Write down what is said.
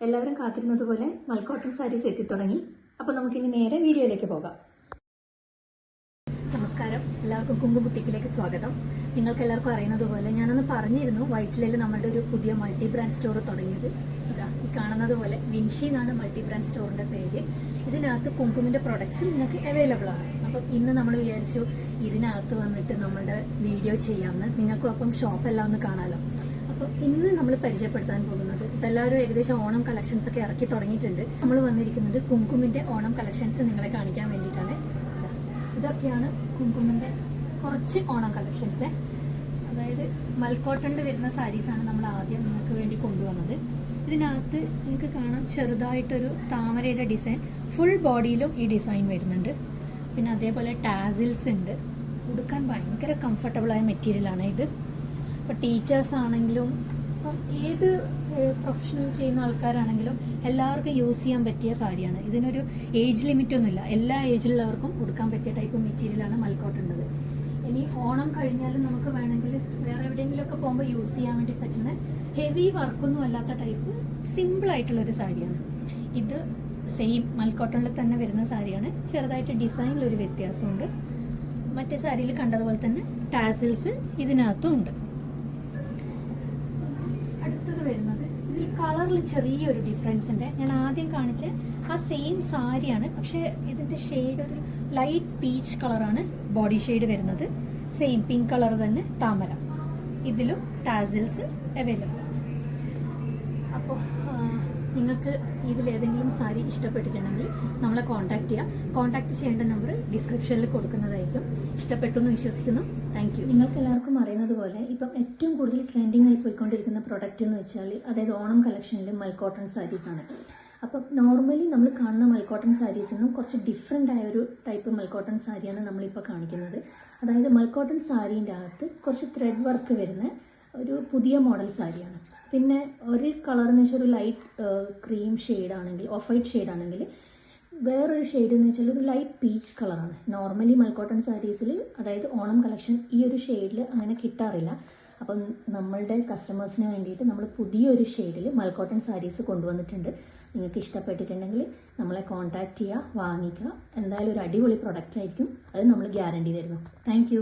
എല്ലാവരും കാത്തിരുന്നതുപോലെ മൽക്കോട്ടൺ സാരീസ് എത്തിത്തുടങ്ങി. അപ്പോൾ നമുക്കിനി നേരെ വീഡിയോയിലേക്ക് പോകാം. നമസ്കാരം, എല്ലാവർക്കും കുങ്കു ബുട്ടിക്കിലേക്ക് സ്വാഗതം. നിങ്ങൾക്ക് എല്ലാവർക്കും അറിയുന്നതുപോലെ ഞാനൊന്ന് പറഞ്ഞിരുന്നു, വൈറ്റിലയിൽ നമ്മുടെ ഒരു പുതിയ മൾട്ടി ബ്രാൻഡ് സ്റ്റോർ തുടങ്ങിയത്. അതാ ഈ കാണുന്നത് പോലെ വിൻഷി എന്നാണ് മൾട്ടി ബ്രാൻഡ് സ്റ്റോറിന്റെ പേര്. ഇതിനകത്ത് കുങ്കുമിന്റെ പ്രൊഡക്ട്സ് നിങ്ങൾക്ക് അവൈലബിൾ ആണ്. അപ്പം ഇന്ന് നമ്മൾ വിചാരിച്ചു ഇതിനകത്ത് വന്നിട്ട് നമ്മളുടെ വീഡിയോ ചെയ്യാമെന്ന്. നിങ്ങൾക്കും അപ്പം ഷോപ്പെല്ലാം ഒന്ന് കാണാമല്ലോ. അപ്പോൾ ഇന്ന് നമ്മൾ പരിചയപ്പെടുത്താൻ പോകുന്നത്, ഇപ്പം എല്ലാവരും ഏകദേശം ഓണം കളക്ഷൻസ് ഒക്കെ ഇറക്കി തുടങ്ങിയിട്ടുണ്ട്. നമ്മൾ വന്നിരിക്കുന്നത് കുങ്കുമിന്റെ ഓണം കളക്ഷൻസ് നിങ്ങളെ കാണിക്കാൻ വേണ്ടിയിട്ടാണ്. ഇതൊക്കെയാണ് കുങ്കുമിന്റെ കുറച്ച് ഓണം കളക്ഷൻസ്. അതായത് മൽക്കോട്ടണിൽ വരുന്ന സാരീസാണ് നമ്മൾ ആദ്യം നിങ്ങൾക്ക് വേണ്ടി കൊണ്ടുവന്നത്. ഇതിനകത്ത് നിങ്ങൾക്ക് കാണാം ചെറുതായിട്ടൊരു താമരയുടെ ഡിസൈൻ, ഫുൾ ബോഡിയിലും ഈ ഡിസൈൻ വരുന്നുണ്ട്. പിന്നെ അതേപോലെ ടാസിൽസ് ഉണ്ട്. ഉടുക്കാൻ ഭയങ്കര കംഫർട്ടബിളായ മെറ്റീരിയലാണ് ഇത്. ഇപ്പോൾ ടീച്ചേഴ്സ് ആണെങ്കിലും ഇപ്പം ഏത് പ്രൊഫഷണൽ ചെയ്യുന്ന ആൾക്കാരാണെങ്കിലും എല്ലാവർക്കും യൂസ് ചെയ്യാൻ പറ്റിയ സാരിയാണ്. ഇതിനൊരു ഏജ് ലിമിറ്റ് ഒന്നുമില്ല, എല്ലാ ഏജിലുള്ളവർക്കും ഉടുക്കാൻ പറ്റിയ ടൈപ്പ് മെറ്റീരിയലാണ് മൽക്കോട്ടുള്ളത്. ഇനി ഓണം കഴിഞ്ഞാലും നമുക്ക് വേണമെങ്കിൽ വേറെ എവിടെയെങ്കിലുമൊക്കെ പോകുമ്പോൾ യൂസ് ചെയ്യാൻ വേണ്ടി പറ്റുന്ന ഹെവി വർക്കൊന്നും അല്ലാത്ത ടൈപ്പ് സിമ്പിളായിട്ടുള്ളൊരു സാരിയാണ് ഇത്. സെയിം മൽക്കോട്ടണിൽ തന്നെ വരുന്ന സാരിയാണ്. ചെറുതായിട്ട് ഡിസൈനിലൊരു വ്യത്യാസമുണ്ട്. മറ്റേ സാരിയിൽ കണ്ടതുപോലെ തന്നെ ടാസിൽസ് ഇതിനകത്തും ഉണ്ട്. അടുത്തത് വരുന്നത് ഇതിൽ കളറിൽ ചെറിയൊരു ഡിഫറൻസ് ഉണ്ട്. ഞാൻ ആദ്യം കാണിച്ച ആ സെയിം സാരിയാണ്, പക്ഷേ ഇതിൻ്റെ ഷെയ്ഡ് ഒരു ലൈറ്റ് പീച്ച് കളറാണ് ബോഡി ഷെയ്ഡ് വരുന്നത്. സെയിം പിങ്ക് കളർ തന്നെ താമര. ഇതിലും ടാസിൽസ് അവൈലബിൾ. അപ്പോൾ നിങ്ങൾക്ക് ഇതിലേതെങ്കിലും സാരി ഇഷ്ടപ്പെട്ടിട്ടുണ്ടെങ്കിൽ നമ്മളെ കോൺടാക്ട് ചെയ്യാം. കോൺടാക്ട് ചെയ്യേണ്ട നമ്പർ ഡിസ്ക്രിപ്ഷനിൽ കൊടുക്കുന്നതായിരിക്കും. ഇഷ്ടപ്പെട്ടു എന്ന് വിശ്വസിക്കുന്നു. Thank you. നിങ്ങൾക്ക് എല്ലാവർക്കും അറിയുന്നത് പോലെ ഇപ്പം ഏറ്റവും കൂടുതൽ ട്രെൻഡിങ് ആയി പോയിക്കൊണ്ടിരിക്കുന്ന പ്രൊഡക്റ്റ് എന്ന് വെച്ചാൽ, അതായത് ഓണം കളക്ഷനിൽ മൽക്കോട്ടൺ സാരീസാണ്. അപ്പം നോർമലി നമ്മൾ കാണുന്ന മൽക്കോട്ടൺ സാരീസിൽ നിന്നും കുറച്ച് ഡിഫറെൻ്റ് ആയ ഒരു ടൈപ്പ് മൽക്കോട്ടൺ സാരിയാണ് നമ്മളിപ്പോൾ കാണിക്കുന്നത്. അതായത് മൽക്കോട്ടൺ സാരീൻ്റെ അകത്ത് കുറച്ച് ത്രെഡ് വർക്ക് വരുന്ന ഒരു പുതിയ മോഡൽ സാരിയാണ്. പിന്നെ ഒരു കളർ എന്ന് വെച്ചാൽ ഒരു ലൈറ്റ് ക്രീം ഷെയ്ഡാണെങ്കിൽ, ഓഫ് വൈറ്റ് ഷെയ്ഡാണെങ്കിൽ, വേറൊരു ഷെയ്ഡ് എന്ന് വെച്ചാൽ ഒരു ലൈറ്റ് പീച്ച് കളറാണ്. നോർമലി മൽക്കോട്ടൺ സാരീസിൽ, അതായത് ഓണം കളക്ഷൻ, ഈ ഒരു ഷെയ്ഡിൽ അങ്ങനെ കിട്ടാറില്ല. അപ്പം നമ്മളുടെ കസ്റ്റമേഴ്സിന് വേണ്ടിയിട്ട് നമ്മൾ പുതിയൊരു ഷെയ്ഡിൽ മൽക്കോട്ടൺ സാരീസ് കൊണ്ടുവന്നിട്ടുണ്ട്. നിങ്ങൾക്ക് ഇഷ്ടപ്പെട്ടിട്ടുണ്ടെങ്കിൽ നമ്മളെ കോൺടാക്ട് ചെയ്യുക, വാങ്ങിക്കുക. എന്തായാലും ഒരു അടിപൊളി പ്രൊഡക്റ്റ് ആയിരിക്കും, അത് നമ്മൾ ഗ്യാരണ്ടി തരുന്നു. താങ്ക്